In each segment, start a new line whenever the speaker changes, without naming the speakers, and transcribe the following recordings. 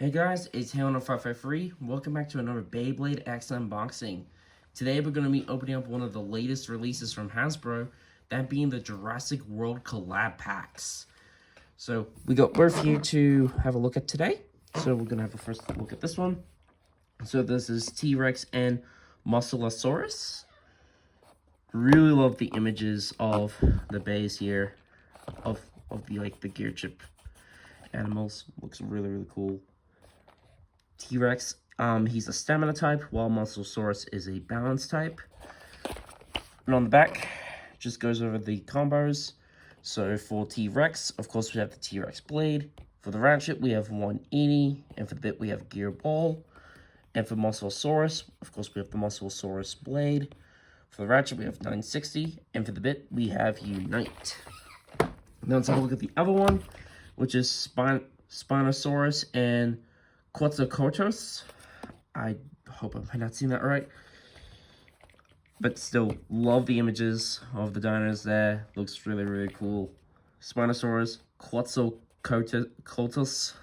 Hey guys, it's Hale553. Welcome back to another Beyblade X unboxing. Today we're going to be opening up one of the latest releases from Hasbro, that being the Jurassic World Collab packs. So we got both here to have a look at today. So we're going to have a first look at this one. So this is T-Rex and Mosasaurus. Really love the images of the bays here, of the gear chip animals. Looks really cool. T-Rex, he's a stamina type, while Mosasaurus is a balance type. And on the back, just goes over the combos. So for T-Rex, of course, we have the T-Rex blade. For the ratchet, we have 180, and for the bit, we have gear ball. And for Mosasaurus, of course, we have the Mosasaurus blade. For the ratchet, we have 960, and for the bit, we have Unite. Now let's have a look at the other one, which is Spinosaurus and Quetzalcoatlus. I hope I'm pronouncing that right. But still, love the images of the dinos there. Looks really cool. Spinosaurus, Quetzalcoatlus.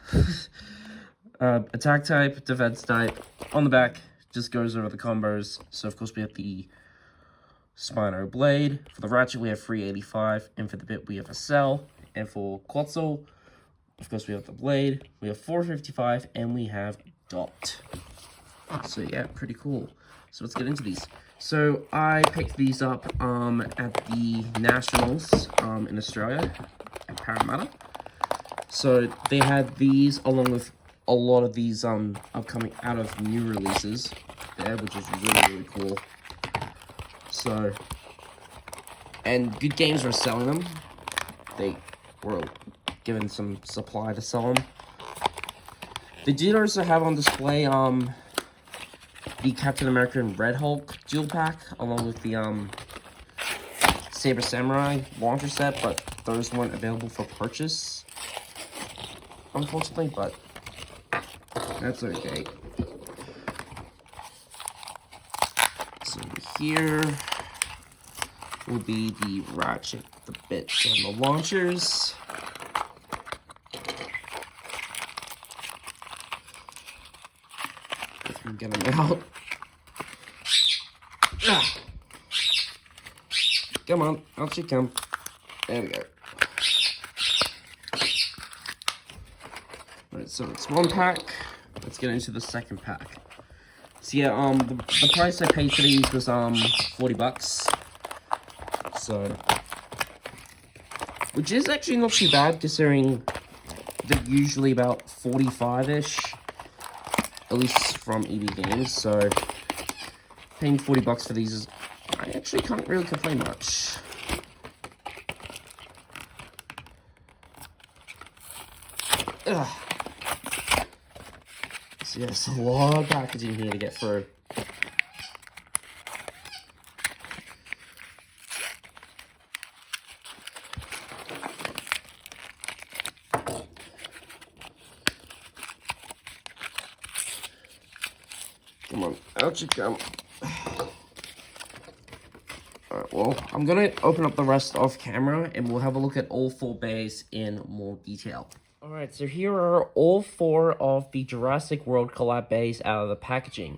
Attack type, defense type. On the back, just goes over the combos. So, of course, we have the Spino blade. For the ratchet, we have 385. And for the bit, we have a cell. And for Quetzal, of course, we have the blade, we have 455, and we have Dot. So, yeah, pretty cool. So, let's get into these. So, I picked these up at the Nationals in Australia, at Parramatta. So, they had these along with a lot of these upcoming out of new releases there, which is really cool. So, and Good Games were selling them. They were given some supply to sell them. They did also have on display the Captain America and Red Hulk dual pack, along with the Saber Samurai launcher set, but those weren't available for purchase, unfortunately, but that's okay. So here will be the ratchet, the bits, and the launchers. Get them out. Come on, out you come. There we go. Alright, so it's one pack. Let's get into the second pack. So yeah, the price I paid for these was $40. So, which is actually not too bad considering they're usually about 45-ish. At least from EB Games, so paying $40 for these is, I actually can't really complain much. Ugh. So yes, a lot of packaging here to get through. Come on, out you come. Alright, well, I'm gonna open up the rest off camera and we'll have a look at all 4 bays in more detail. Alright, so here are all 4 of the Jurassic World collab bays out of the packaging.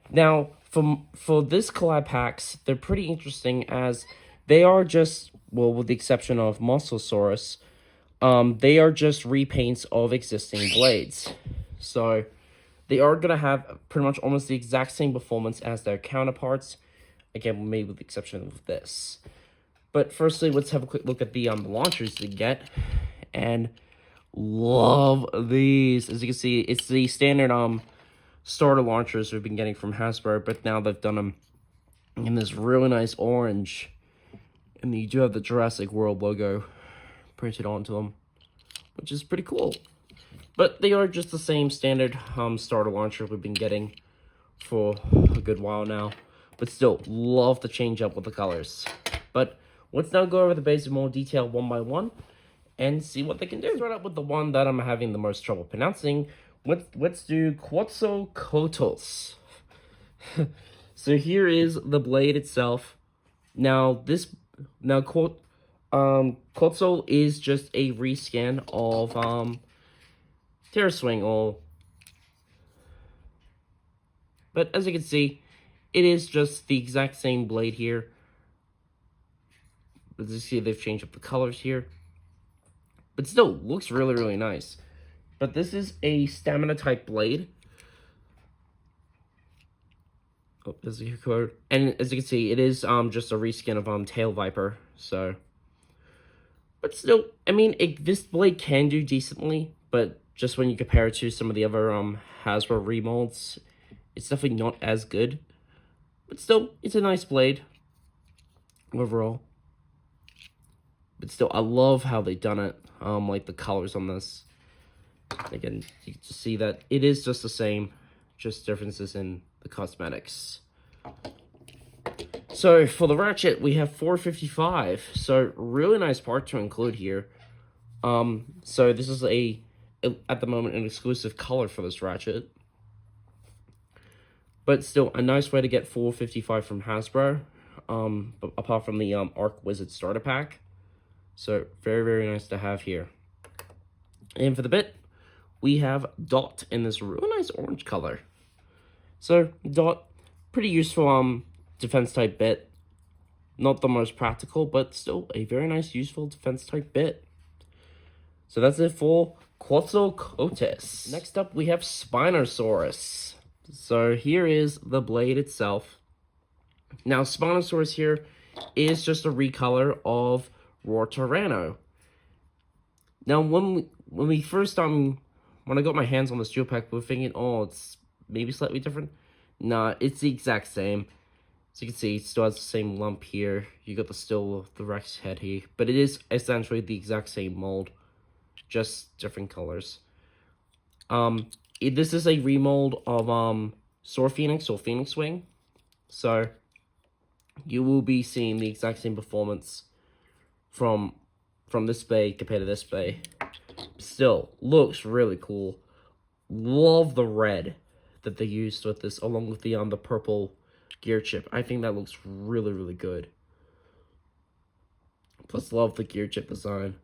Now, for this collab packs, they're pretty interesting as they are just, well, with the exception of Mosasaurus, they are just repaints of existing blades. So they are going to have pretty much almost the exact same performance as their counterparts. Again, maybe with the exception of this. But firstly, let's have a quick look at the launchers they get. And love these. As you can see, it's the standard starter launchers we've been getting from Hasbro. But now they've done them in this really nice orange. And you do have the Jurassic World logo printed onto them, which is pretty cool. But they are just the same standard starter launcher we've been getting for a good while now. But still, love the change up with the colors. But let's now go over the base in more detail one by one and see what they can do. Let's start out with the one that I'm having the most trouble pronouncing. Let's do Quetzalcoatlus. So here is the blade itself. Now Quetzal, Quetzal is just a rescan of Terror Swing all. But as you can see, it is just the exact same blade here. As you see, they've changed up the colors here. But still, looks really, really nice. But this is a stamina type blade. Oh, there's a code. And as you can see, it is just a reskin of Tail Viper. So, but still, I mean, this blade can do decently, but just when you compare it to some of the other Hasbro remolds, it's definitely not as good. But still, it's a nice blade overall. But still, I love how they done it. Like the colors on this. Again, you can just see that it is just the same, just differences in the cosmetics. So for the ratchet, we have 455. So really nice part to include here. So this is at the moment an exclusive color for this ratchet. But still a nice way to get 455 from Hasbro. But apart from the Arc Wizard starter pack. So very, very nice to have here. And for the bit, we have Dot in this really nice orange color. So Dot, pretty useful defense type bit. Not the most practical, but still a very nice useful defense type bit. So that's it for Quetzalcoatlus. Next up we have Spinosaurus. So here is the blade itself. Now Spinosaurus here is just a recolor of Roar Tyranno. Now when we first when I got my hands on this jewel pack, we were thinking, oh, it's maybe slightly different. Nah, it's the exact same. As you can see, it still has the same lump here. You got the Rex head here, but it is essentially the exact same mold, just different colors. This is a remold of Sword Phoenix or Phoenix Wing, so you will be seeing the exact same performance from this bay compared to this bay. Still looks really cool. Love the red that they used with this, along with the purple gear chip. I think that looks really, really good. Plus, love the gear chip design.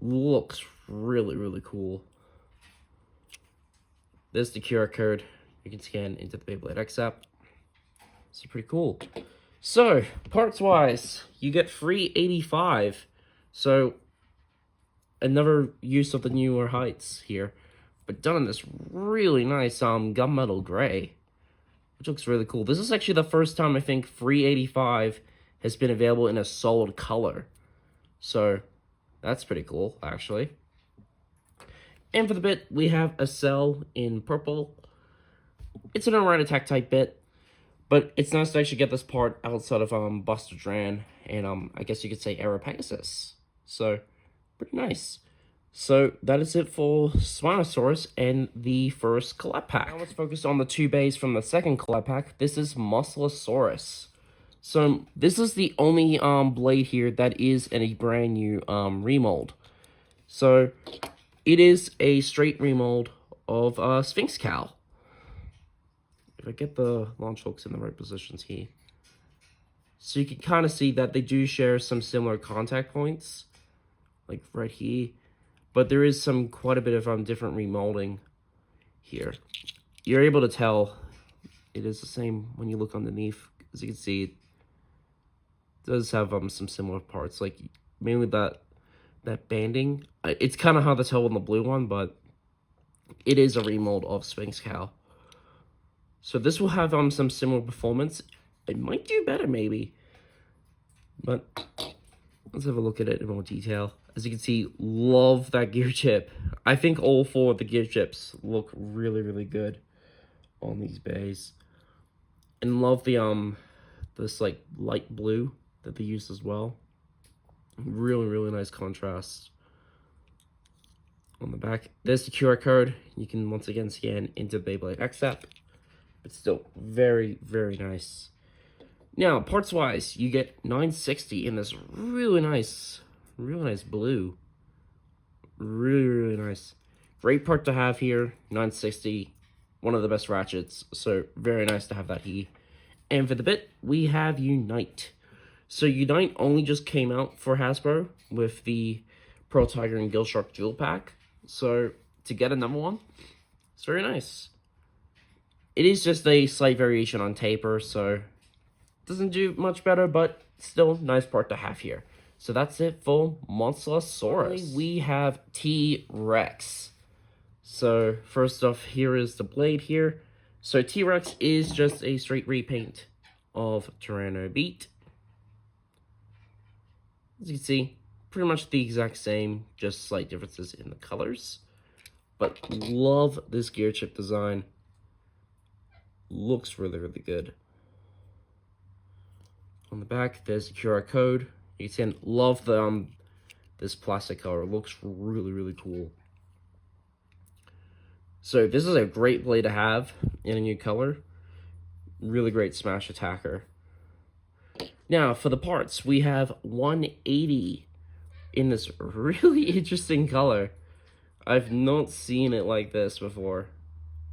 Looks really, really cool. There's the QR code. You can scan into the Beyblade X app. It's pretty cool. So, parts-wise, you get free 85. So, another use of the newer heights here. But done in this really nice gunmetal gray. Which looks really cool. This is actually the first time I think free 85 has been available in a solid color. So, that's pretty cool, actually. And for the bit, we have a cell in purple. It's an alright attack type bit, but it's nice to actually get this part outside of Buster Dran and I guess you could say Era Pegasus. So, pretty nice. So, that is it for Spinosaurus and the first collab pack. Now let's focus on the two bays from the second collab pack. This is Musclesaurus. So, this is the only blade here that is in a brand new remold. So, it is a straight remold of Sphinx Cow. If I get the launch hooks in the right positions here. So you can kind of see that they do share some similar contact points. Like right here. But there is quite a bit of different remolding here. You're able to tell it is the same when you look underneath. As you can see, it does have some similar parts. Like mainly that banding. It's kind of hard to tell on the blue one, but it is a remold of Sphinx Cow. So this will have some similar performance. It might do better maybe. But let's have a look at it in more detail. As you can see, love that gear chip. I think all four of the gear chips look really, really good on these bays. And love the this like light blue that they used as well. Really, really nice contrast. On the back, there's the QR code. You can once again scan into Beyblade X app. But still, very, very nice. Now, parts-wise, you get 960 in this really nice blue. Really, really nice. Great part to have here. 960, one of the best ratchets. So, very nice to have that here. And for the bit, we have Unite. So, Unite only just came out for Hasbro with the Pearl Tiger and Gill Shark Dual Pack. So, to get another one. It's very nice. It is just a slight variation on taper, so doesn't do much better, but still nice part to have here. So that's it for Monstersaurus. We have T-Rex. So first off, here is the blade here. So T-Rex is just a straight repaint of Tyranno Beat. As you can see, pretty much the exact same, just slight differences in the colors. But love this gear chip design. Looks really, really good. On the back, there's a QR code. You can love the this plastic color. It looks really, really cool. So this is a great blade to have in a new color. Really great smash attacker. Now, for the parts, we have 180 in this really interesting color. I've not seen it like this before,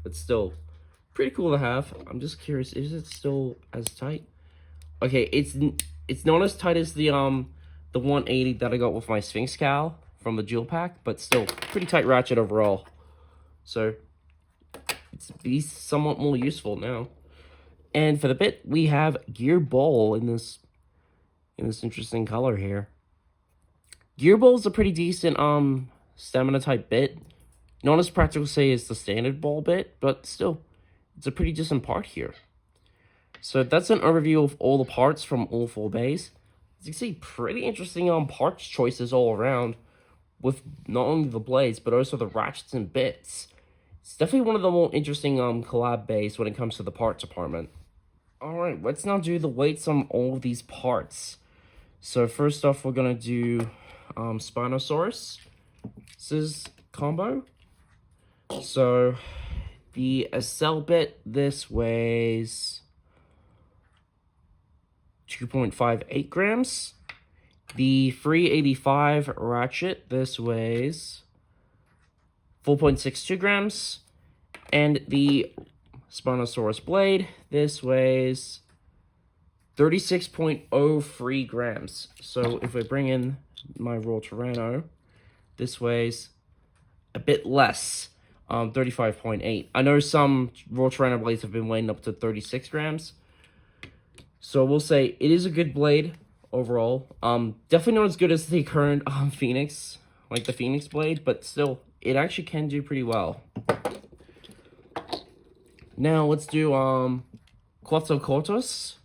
but still pretty cool to have. I'm just curious, is it still as tight? Okay, it's not as tight as the 180 that I got with my Sphinx Cowl from the Jewel Pack, but still pretty tight ratchet overall. So it's somewhat more useful now. And for the bit, we have Gear Ball in this interesting color here. Gear Ball is a pretty decent stamina type bit. Not as practical say as the standard ball bit, but still, it's a pretty decent part here. So that's an overview of all the parts from all 4 bays. As you can see, pretty interesting parts choices all around, with not only the blades, but also the ratchets and bits. It's definitely one of the more interesting collab bays when it comes to the parts department. Alright, let's now do the weights on all of these parts. So first off, we're going to do Spinosaurus. This is combo. So the Accel bit, this weighs 2.58 grams. The 385 ratchet, this weighs 4.62 grams. And the Spinosaurus blade, this weighs 36.03 grams. So if we bring in my Raw Tyranno, this weighs a bit less, 35.8. I know some Raw Tyranno blades have been weighing up to 36 grams. So we'll say it is a good blade overall. Definitely not as good as the current Phoenix, like the Phoenix blade, but still, it actually can do pretty well. Now let's do Quetzalcoatlus.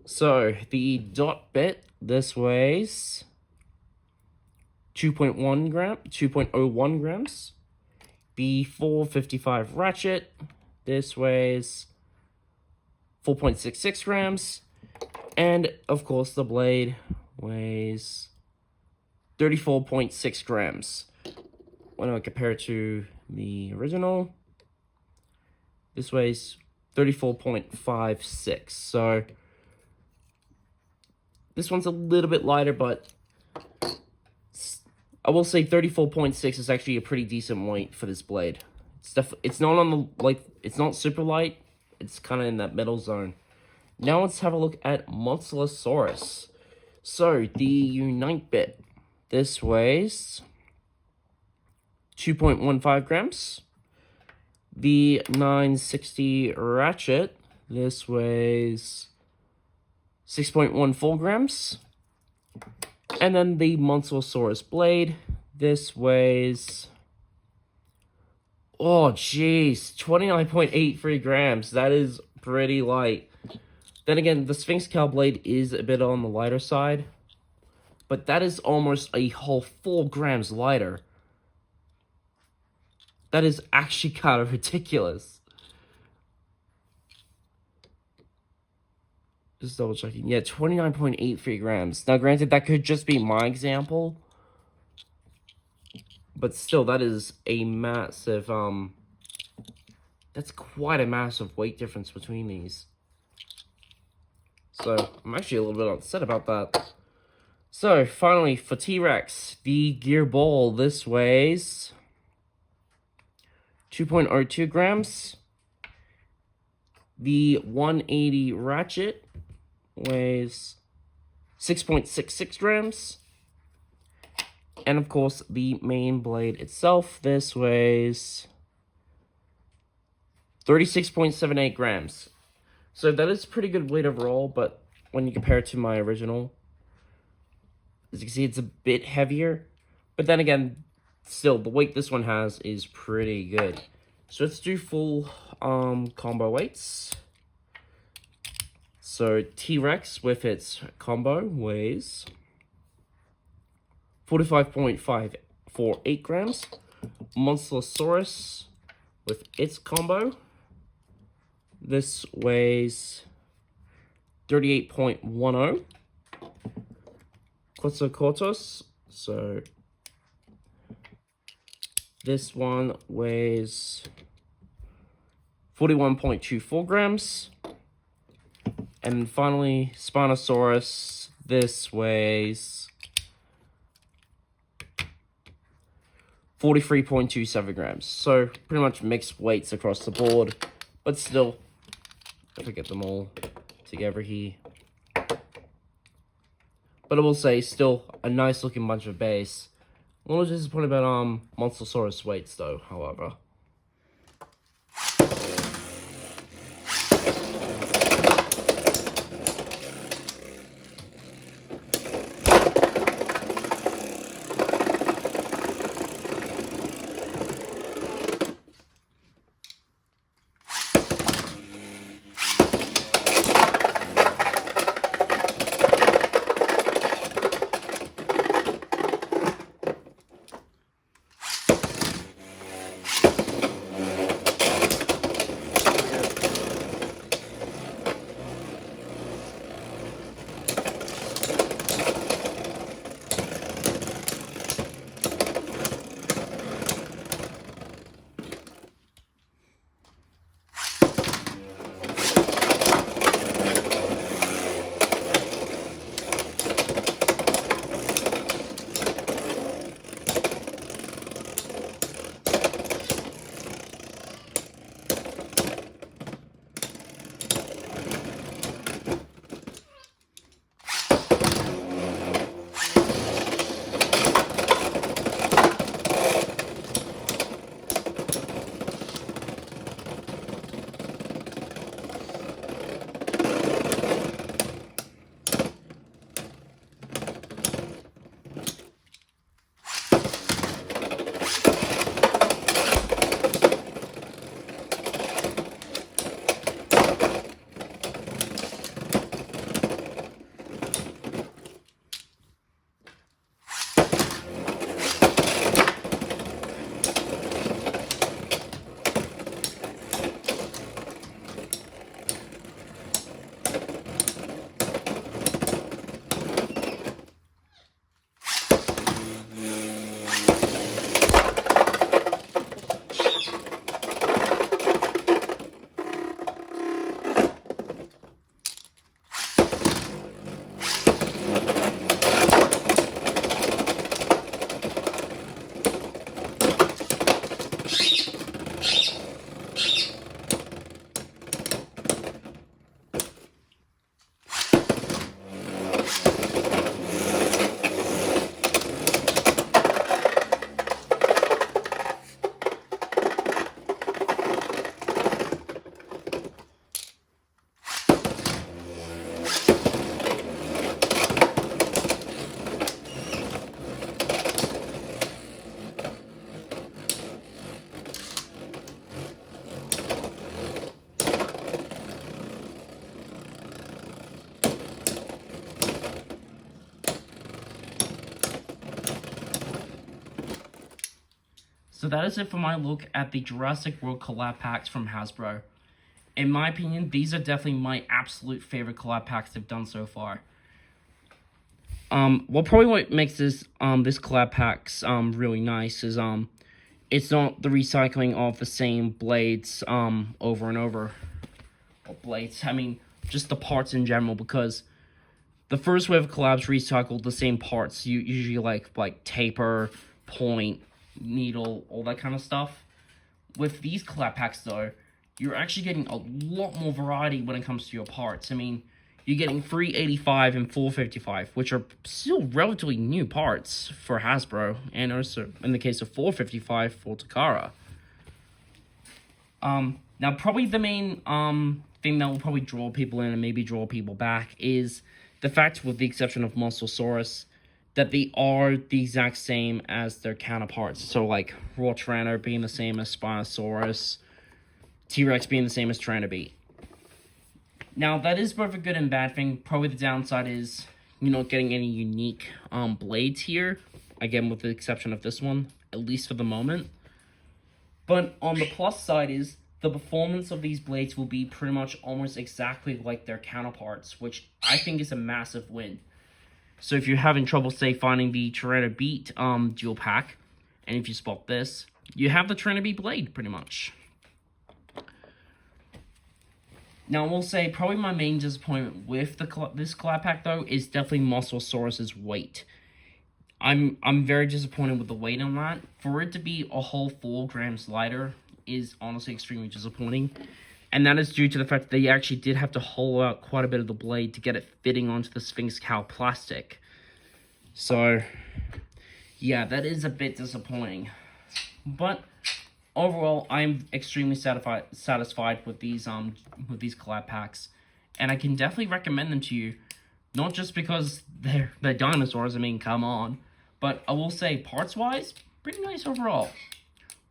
So the dot bit, this weighs 2.01 grams. The 455 ratchet, this weighs 4.66 grams. And of course the blade weighs 34.6 grams. When I compare it to the original, this weighs 34.56. So this one's a little bit lighter, but I will say 34.6 is actually a pretty decent weight for this blade. It's not on the it's not super light. It's kind of in that middle zone. Now let's have a look at Monstersaurus. So the Unite bit, this weighs 2.15 grams. The 960 ratchet, this weighs 6.14 grams. And then the Monstersaurus blade, this weighs, oh jeez, 29.83 grams. That is pretty light. Then again, the Sphinx Cowl blade is a bit on the lighter side, but that is almost a whole 4 grams lighter. That is actually kind of ridiculous. Just double checking. Yeah, 29.83 grams. Now, granted, that could just be my example. But still, that is a massive, that's quite a massive weight difference between these. So, I'm actually a little bit upset about that. So, finally, for T-Rex, the Gear Ball, this weighs 2.02 grams. The 180 ratchet weighs 6.66 grams. And of course, the main blade itself, this weighs 36.78 grams. So that is pretty good weight overall, but when you compare it to my original, as you can see, it's a bit heavier. But then again, still, the weight this one has is pretty good. So let's do full combo weights. So T-Rex with its combo weighs 45.548 grams. Monsterosaurus with its combo, this weighs 38.10. Quetzalcoatlus, so this one weighs 41.24 grams. And finally, Spinosaurus, this weighs 43.27 grams. So pretty much mixed weights across the board, but still, if I get them all together here. But I will say, still a nice looking bunch of base. A little disappointed about Monsterosaurus weights though, however. So that is it for my look at the Jurassic World collab packs from Hasbro. In my opinion, these are definitely my absolute favorite collab packs they've done so far. What makes this collab packs really nice is it's not the recycling of the same blades over and over. Or blades, I mean just the parts in general, because the first wave of collabs recycled the same parts, usually like taper, point, needle, all that kind of stuff. With these collab packs though, you're actually getting a lot more variety when it comes to your parts. I mean, you're getting 385 and 455, which are still relatively new parts for Hasbro, and also in the case of 455 for Takara. Now probably the main thing that will probably draw people in and maybe draw people back is the fact, with the exception of Mosasaurus, that they are the exact same as their counterparts. So like Raw Tyranno being the same as Spinosaurus, T-Rex being the same as Tyrannobeat. Now that is both a good and bad thing. Probably the downside is you're not getting any unique blades here. Again, with the exception of this one, at least for the moment. But on the plus side is the performance of these blades will be pretty much almost exactly like their counterparts, which I think is a massive win. So if you're having trouble, say, finding the Tyrannobeat dual pack, and if you spot this, you have the Tyrannobeat blade, pretty much. Now, I will say, probably my main disappointment with this collab pack, though, is definitely Mosasaurus's weight. I'm very disappointed with the weight on that. For it to be a whole 4 grams lighter is honestly extremely disappointing. And that is due to the fact that they actually did have to hollow out quite a bit of the blade to get it fitting onto the Sphinx cowl plastic. So, yeah, that is a bit disappointing. But overall, I'm extremely satisfied with these collab packs, and I can definitely recommend them to you. Not just because they're dinosaurs, I mean, come on, but I will say parts-wise, pretty nice overall.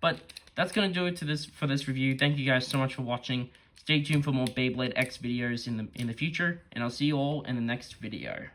But that's gonna do it for this review. Thank you guys so much for watching. Stay tuned for more Beyblade X videos in the future, and I'll see you all in the next video.